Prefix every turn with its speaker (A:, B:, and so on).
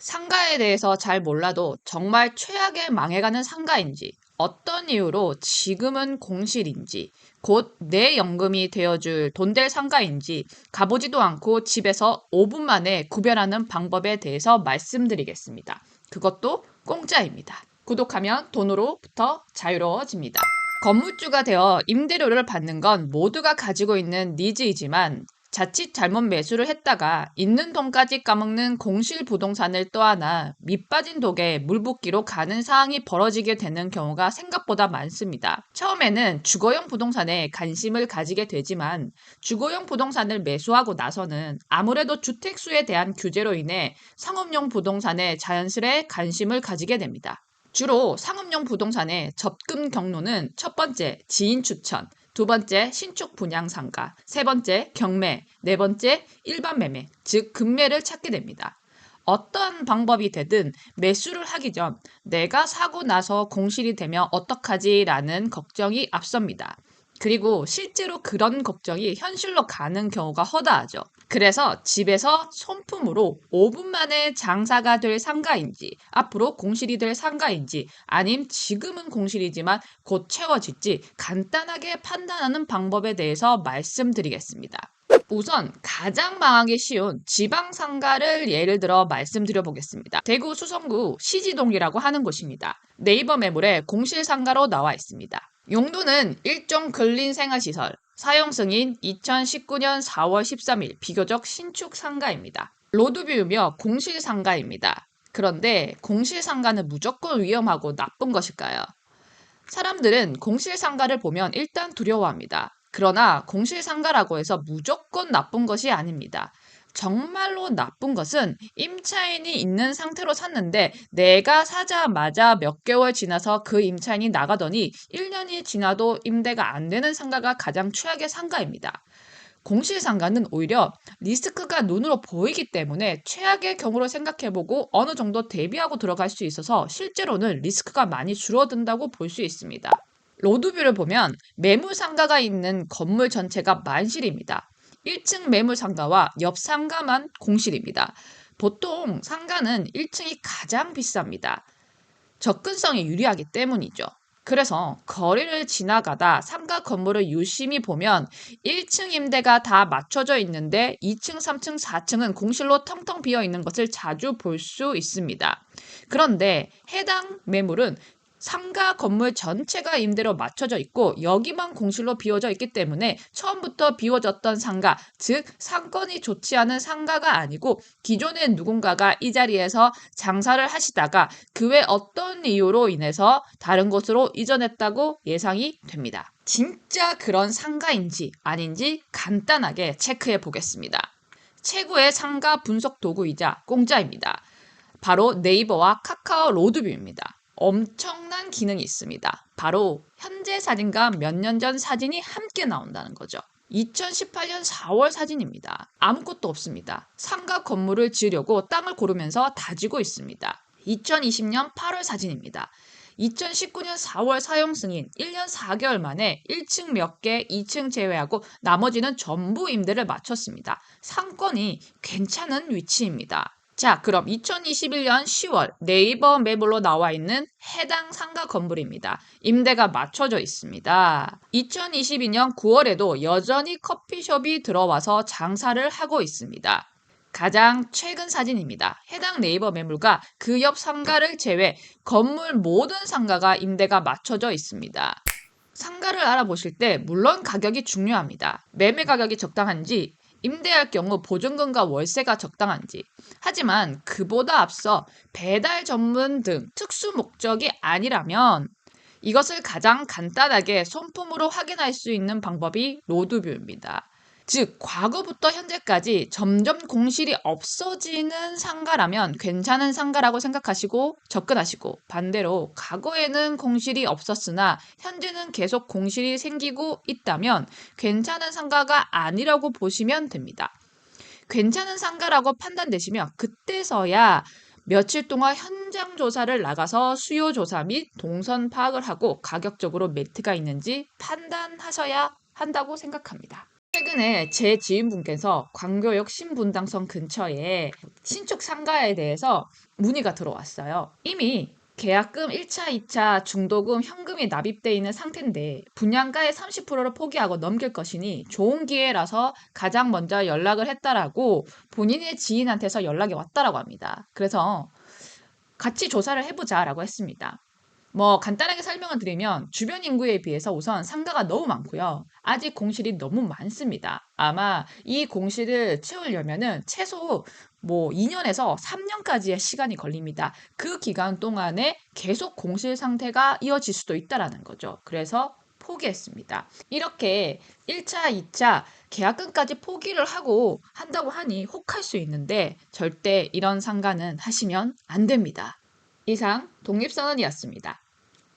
A: 상가에 대해서 잘 몰라도 정말 최악의 망해가는 상가인지, 어떤 이유로 지금은 공실인지, 곧 내 연금이 되어줄 돈 될 상가인지 가보지도 않고 집에서 5분 만에 구별하는 방법에 대해서 말씀드리겠습니다. 그것도 공짜입니다. 구독하면 돈으로부터 자유로워집니다. 건물주가 되어 임대료를 받는 건 모두가 가지고 있는 니즈이지만 자칫 잘못 매수를 했다가 있는 돈까지 까먹는 공실 부동산을 떠안아 밑빠진 독에 물 붓기로 가는 상황이 벌어지게 되는 경우가 생각보다 많습니다. 처음에는 주거용 부동산에 관심을 가지게 되지만 주거용 부동산을 매수하고 나서는 아무래도 주택수에 대한 규제로 인해 상업용 부동산에 자연스레 관심을 가지게 됩니다. 주로 상업용 부동산의 접근 경로는 첫 번째, 지인 추천, 두 번째, 신축 분양 상가, 세 번째, 경매, 네 번째, 일반 매매, 즉 급매를 찾게 됩니다. 어떤 방법이 되든 매수를 하기 전 내가 사고 나서 공실이 되면 어떡하지라는 걱정이 앞섭니다. 그리고 실제로 그런 걱정이 현실로 가는 경우가 허다하죠. 그래서 집에서 손품으로 5분 만에 장사가 될 상가인지, 앞으로 공실이 될 상가인지, 아님 지금은 공실이지만 곧 채워질지 간단하게 판단하는 방법에 대해서 말씀드리겠습니다. 우선 가장 망하기 쉬운 지방상가를 예를 들어 말씀드려 보겠습니다. 대구 수성구 시지동이라고 하는 곳입니다. 네이버 매물에 공실상가로 나와 있습니다. 용도는 일종 근린생활시설, 사용 승인 2019년 4월 13일 비교적 신축 상가입니다. 로드뷰며 공실 상가입니다. 그런데 공실 상가는 무조건 위험하고 나쁜 것일까요? 사람들은 공실 상가를 보면 일단 두려워합니다. 그러나 공실 상가라고 해서 무조건 나쁜 것이 아닙니다. 정말로 나쁜 것은 임차인이 있는 상태로 샀는데 내가 사자마자 몇 개월 지나서 그 임차인이 나가더니 1년이 지나도 임대가 안 되는 상가가 가장 최악의 상가입니다. 공실 상가는 오히려 리스크가 눈으로 보이기 때문에 최악의 경우를 생각해보고 어느 정도 대비하고 들어갈 수 있어서 실제로는 리스크가 많이 줄어든다고 볼 수 있습니다. 로드뷰를 보면 매물 상가가 있는 건물 전체가 만실입니다. 1층 매물 상가와 옆 상가만 공실입니다. 보통 상가는 1층이 가장 비쌉니다. 접근성이 유리하기 때문이죠. 그래서 거리를 지나가다 상가 건물을 유심히 보면 1층 임대가 다 맞춰져 있는데 2층, 3층, 4층은 공실로 텅텅 비어 있는 것을 자주 볼 수 있습니다. 그런데 해당 매물은 상가 건물 전체가 임대로 맞춰져 있고 여기만 공실로 비워져 있기 때문에 처음부터 비워졌던 상가, 즉 상권이 좋지 않은 상가가 아니고 기존에 누군가가 이 자리에서 장사를 하시다가 그 외 어떤 이유로 인해서 다른 곳으로 이전했다고 예상이 됩니다. 진짜 그런 상가인지 아닌지 간단하게 체크해 보겠습니다. 최고의 상가 분석 도구이자 공짜입니다. 바로 네이버와 카카오 로드뷰입니다. 엄청난 기능이 있습니다. 바로 현재 사진과 몇 년 전 사진이 함께 나온다는 거죠. 2018년 4월 사진입니다. 아무것도 없습니다. 상가 건물을 지으려고 땅을 고르면서 다지고 있습니다. 2020년 8월 사진입니다. 2019년 4월 사용 승인 1년 4개월 만에 1층 몇 개, 2층 제외하고 나머지는 전부 임대를 마쳤습니다. 상권이 괜찮은 위치입니다. 자, 그럼 2021년 10월 네이버 매물로 나와 있는 해당 상가 건물입니다. 임대가 맞춰져 있습니다. 2022년 9월에도 여전히 커피숍이 들어와서 장사를 하고 있습니다. 가장 최근 사진입니다. 해당 네이버 매물과 그 옆 상가를 제외 건물 모든 상가가 임대가 맞춰져 있습니다. 상가를 알아보실 때 물론 가격이 중요합니다. 매매 가격이 적당한지, 임대할 경우 보증금과 월세가 적당한지. 하지만 그보다 앞서 배달 전문 등 특수 목적이 아니라면 이것을 가장 간단하게 손품으로 확인할 수 있는 방법이 로드뷰입니다. 즉, 과거부터 현재까지 점점 공실이 없어지는 상가라면 괜찮은 상가라고 생각하시고 접근하시고, 반대로 과거에는 공실이 없었으나 현재는 계속 공실이 생기고 있다면 괜찮은 상가가 아니라고 보시면 됩니다. 괜찮은 상가라고 판단되시면 그때서야 며칠 동안 현장 조사를 나가서 수요 조사 및 동선 파악을 하고 가격적으로 매트가 있는지 판단하셔야 한다고 생각합니다. 최근에 제 지인분께서 광교역 신분당선 근처에 신축 상가에 대해서 문의가 들어왔어요. 이미 계약금 1차, 2차 중도금, 현금이 납입돼 있는 상태인데 분양가의 30%를 포기하고 넘길 것이니 좋은 기회라서 가장 먼저 연락을 했다라고 본인의 지인한테서 연락이 왔다라고 합니다. 그래서 같이 조사를 해보자라고 했습니다. 간단하게 설명을 드리면 주변 인구에 비해서 우선 상가가 너무 많고요. 아직 공실이 너무 많습니다. 아마 이 공실을 채우려면은 최소 2년에서 3년까지의 시간이 걸립니다. 그 기간 동안에 계속 공실 상태가 이어질 수도 있다라는 거죠. 그래서 포기했습니다. 이렇게 1차, 2차 계약금까지 포기를 하고 한다고 하니 혹할 수 있는데 절대 이런 상가는 하시면 안 됩니다. 이상 독립선언이었습니다.